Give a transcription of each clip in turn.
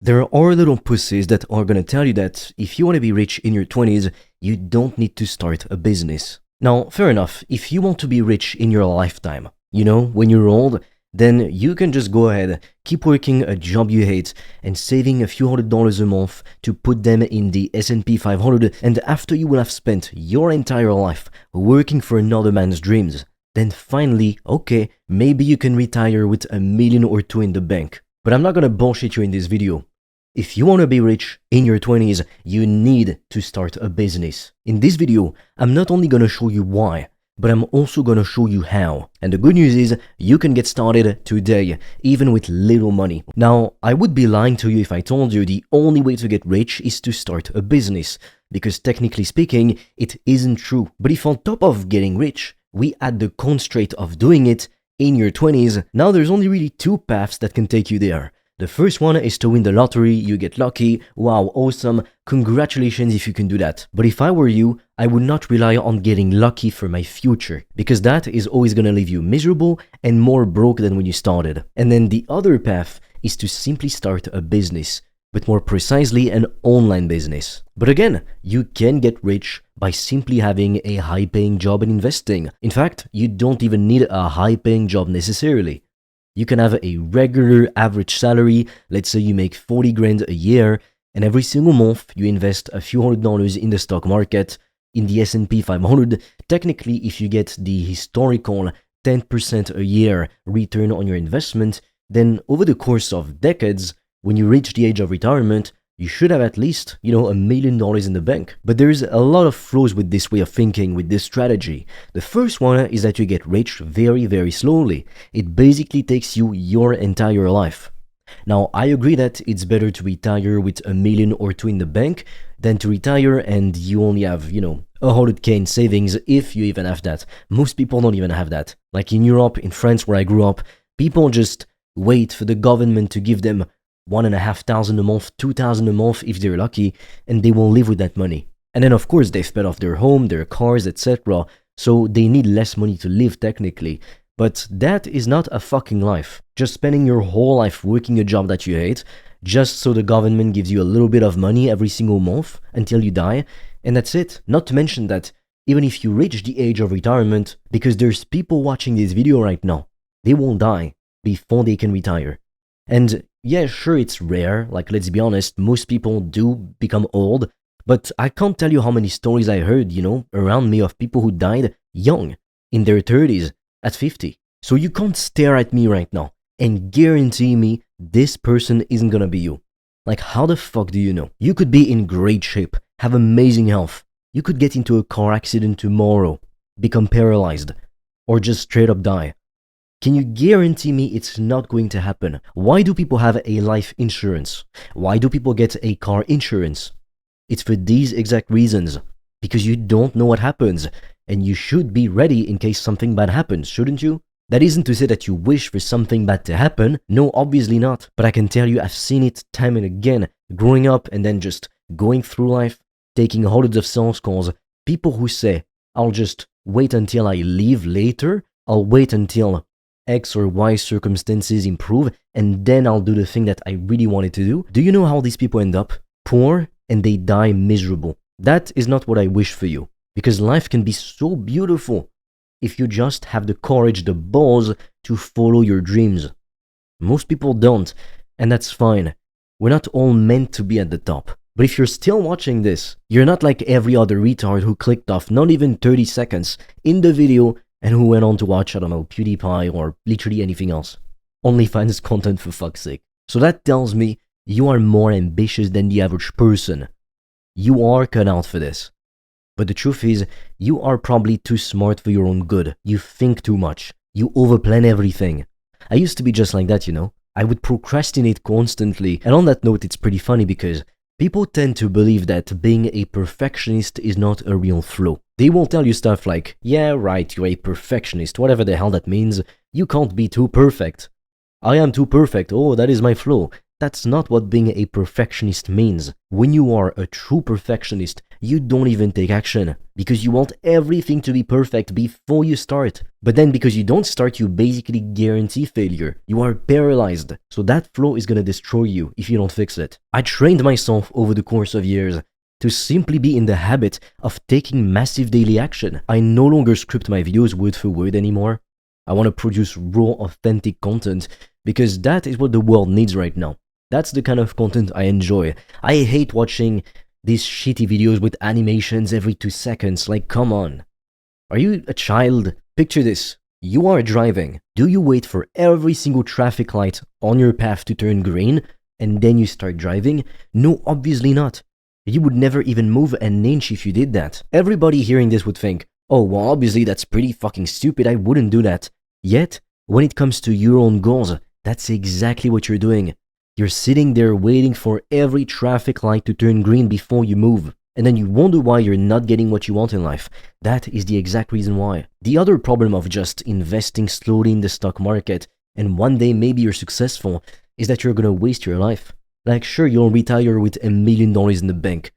There are little pussies that are gonna tell you that if you wanna be rich in your 20s, you don't need to start a business. Now, fair enough, if you want to be rich in your lifetime, when you're old, then you can just go ahead, keep working a job you hate, and saving a few $100s a month to put them in the S&P 500, and after you will have spent your entire life working for another man's dreams, then finally, okay, maybe you can retire with $1 million or $2 in the bank. But I'm not gonna bullshit you in this video. If you want to be rich in your 20s, you need to start a business. In this video, I'm not only going to show you why, but I'm also going to show you how. And the good news is, you can get started today, even with little money. Now, I would be lying to you if I told you the only way to get rich is to start a business, because technically speaking, it isn't true. But if on top of getting rich, we add the constraint of doing it in your 20s, now there's only really two paths that can take you there. The first one is to win the lottery, you get lucky, wow, awesome, congratulations if you can do that. But if I were you, I would not rely on getting lucky for my future, because that is always gonna leave you miserable and more broke than when you started. And then the other path is to simply start a business, but more precisely an online business. But again, you can get rich by simply having a high-paying job and investing. In fact, you don't even need a high-paying job necessarily. You can have a regular average salary, let's say you make 40 grand a year, and every single month you invest a few $100s in the stock market, in the S&P 500. Technically, if you get the historical 10% a year return on your investment, then over the course of decades, when you reach the age of retirement, you should have at least, $1 million in the bank. But there's a lot of flaws with this way of thinking, with this strategy. The first one is that you get rich very, very slowly. It basically takes you your entire life. Now, I agree that it's better to retire with $1 million or $2 in the bank than to retire and you only have, $100K in savings, if you even have that. Most people don't even have that. Like in Europe, in France where I grew up, people just wait for the government to give them $1,500 a month, $2,000 a month if they're lucky, and they will live with that money. And then of course they've paid off their home, their cars, etc. So they need less money to live technically. But that is not a fucking life. Just spending your whole life working a job that you hate, just so the government gives you a little bit of money every single month until you die, and that's it. Not to mention that even if you reach the age of retirement, because there's people watching this video right now, they will die before they can retire. And yeah, sure, it's rare, like let's be honest, most people do become old, but I can't tell you how many stories I heard, around me of people who died young, in their 30s, at 50. So you can't stare at me right now and guarantee me this person isn't gonna be you. Like, how the fuck do you know? You could be in great shape, have amazing health, you could get into a car accident tomorrow, become paralyzed, or just straight up die. Can you guarantee me it's not going to happen? Why do people have a life insurance? Why do people get a car insurance? It's for these exact reasons. Because you don't know what happens, and you should be ready in case something bad happens, shouldn't you? That isn't to say that you wish for something bad to happen. No, obviously not. But I can tell you I've seen it time and again, growing up and then just going through life, taking hundreds of sales calls. People who say, I'll just wait until I leave later, I'll wait until X or Y circumstances improve, and then I'll do the thing that I really wanted to do. Do you know how these people end up? Poor, and they die miserable. That is not what I wish for you, because life can be so beautiful if you just have the courage, the balls to follow your dreams. Most people don't, and that's fine. We're not all meant to be at the top. But if you're still watching this, you're not like every other retard who clicked off not even 30 seconds in the video and who went on to watch, I don't know, PewDiePie or literally anything else. OnlyFans content, for fuck's sake. So that tells me you are more ambitious than the average person. You are cut out for this. But the truth is, you are probably too smart for your own good. You think too much. You overplan everything. I used to be just like that, I would procrastinate constantly. And on that note, it's pretty funny because people tend to believe that being a perfectionist is not a real flaw. They will tell you stuff like, yeah, right, you're a perfectionist, whatever the hell that means. You can't be too perfect. I am too perfect. Oh, that is my flaw. That's not what being a perfectionist means. When you are a true perfectionist, you don't even take action because you want everything to be perfect before you start. But then because you don't start, you basically guarantee failure. You are paralyzed. So that flow is gonna destroy you if you don't fix it. I trained myself over the course of years to simply be in the habit of taking massive daily action. I no longer script my videos word for word anymore. I want to produce raw, authentic content because that is what the world needs right now. That's the kind of content I enjoy. I hate watching these shitty videos with animations every 2 seconds. Like, come on. Are you a child? Picture this. You are driving. Do you wait for every single traffic light on your path to turn green and then you start driving? No, obviously not. You would never even move an inch if you did that. Everybody hearing this would think, oh, well, obviously that's pretty fucking stupid. I wouldn't do that. Yet, when it comes to your own goals, that's exactly what you're doing. You're sitting there waiting for every traffic light to turn green before you move. And then you wonder why you're not getting what you want in life. That is the exact reason why. The other problem of just investing slowly in the stock market and one day maybe you're successful is that you're gonna waste your life. Like, sure, you'll retire with $1 million in the bank.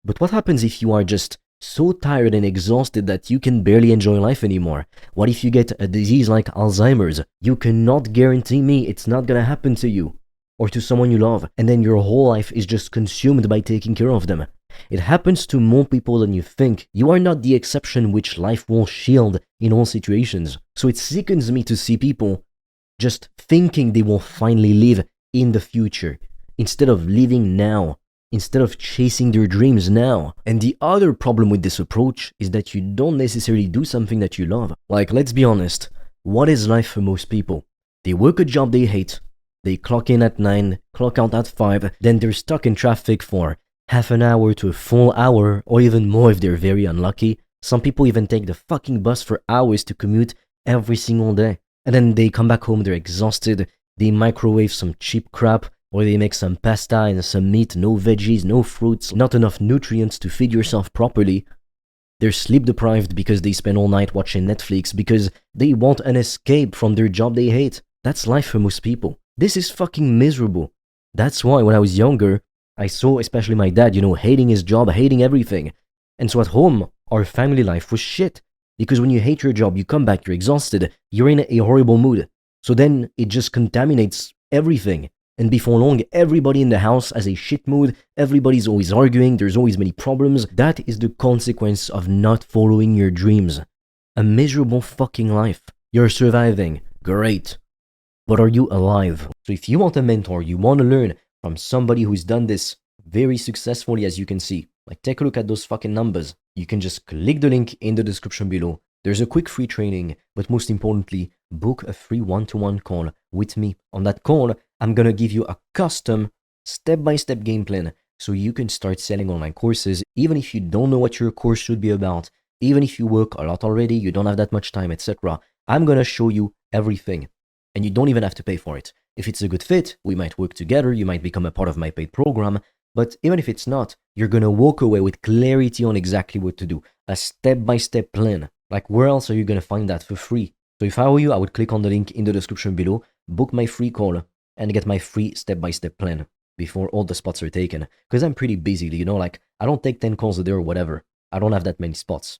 But what happens if you are just so tired and exhausted that you can barely enjoy life anymore? What if you get a disease like Alzheimer's? You cannot guarantee me it's not gonna happen to you or to someone you love, and then your whole life is just consumed by taking care of them. It happens to more people than you think. You are not the exception which life will shield in all situations. So it sickens me to see people just thinking they will finally live in the future instead of living now, instead of chasing their dreams now. And the other problem with this approach is that you don't necessarily do something that you love. Like, let's be honest, what is life for most people? They work a job they hate, they clock in at 9, clock out at 5, then they're stuck in traffic for half an hour to a full hour, or even more if they're very unlucky. Some people even take the fucking bus for hours to commute every single day. And then they come back home, they're exhausted, they microwave some cheap crap, or they make some pasta and some meat, no veggies, no fruits, not enough nutrients to feed yourself properly. They're sleep deprived because they spend all night watching Netflix because they want an escape from their job they hate. That's life for most people. This is fucking miserable. That's why when I was younger, I saw especially my dad, hating his job, hating everything. And so at home, our family life was shit. Because when you hate your job, you come back, you're exhausted, you're in a horrible mood. So then it just contaminates everything. And before long, everybody in the house has a shit mood, everybody's always arguing, there's always many problems. That is the consequence of not following your dreams. A miserable fucking life. You're surviving. Great. But are you alive? So if you want a mentor, you want to learn from somebody who's done this very successfully, as you can see, like take a look at those fucking numbers. You can just click the link in the description below. There's a quick free training, but most importantly, book a free one-to-one call with me. On that call, I'm gonna give you a custom step-by-step game plan so you can start selling online courses, even if you don't know what your course should be about, even if you work a lot already, you don't have that much time, etc. I'm gonna show you everything, and you don't even have to pay for it. If it's a good fit, we might work together, you might become a part of my paid program, but even if it's not, you're gonna walk away with clarity on exactly what to do, a step-by-step plan. Like, where else are you gonna find that for free? So if I were you, I would click on the link in the description below, book my free call, and get my free step-by-step plan before all the spots are taken. Because I'm pretty busy, like, I don't take 10 calls a day or whatever. I don't have that many spots.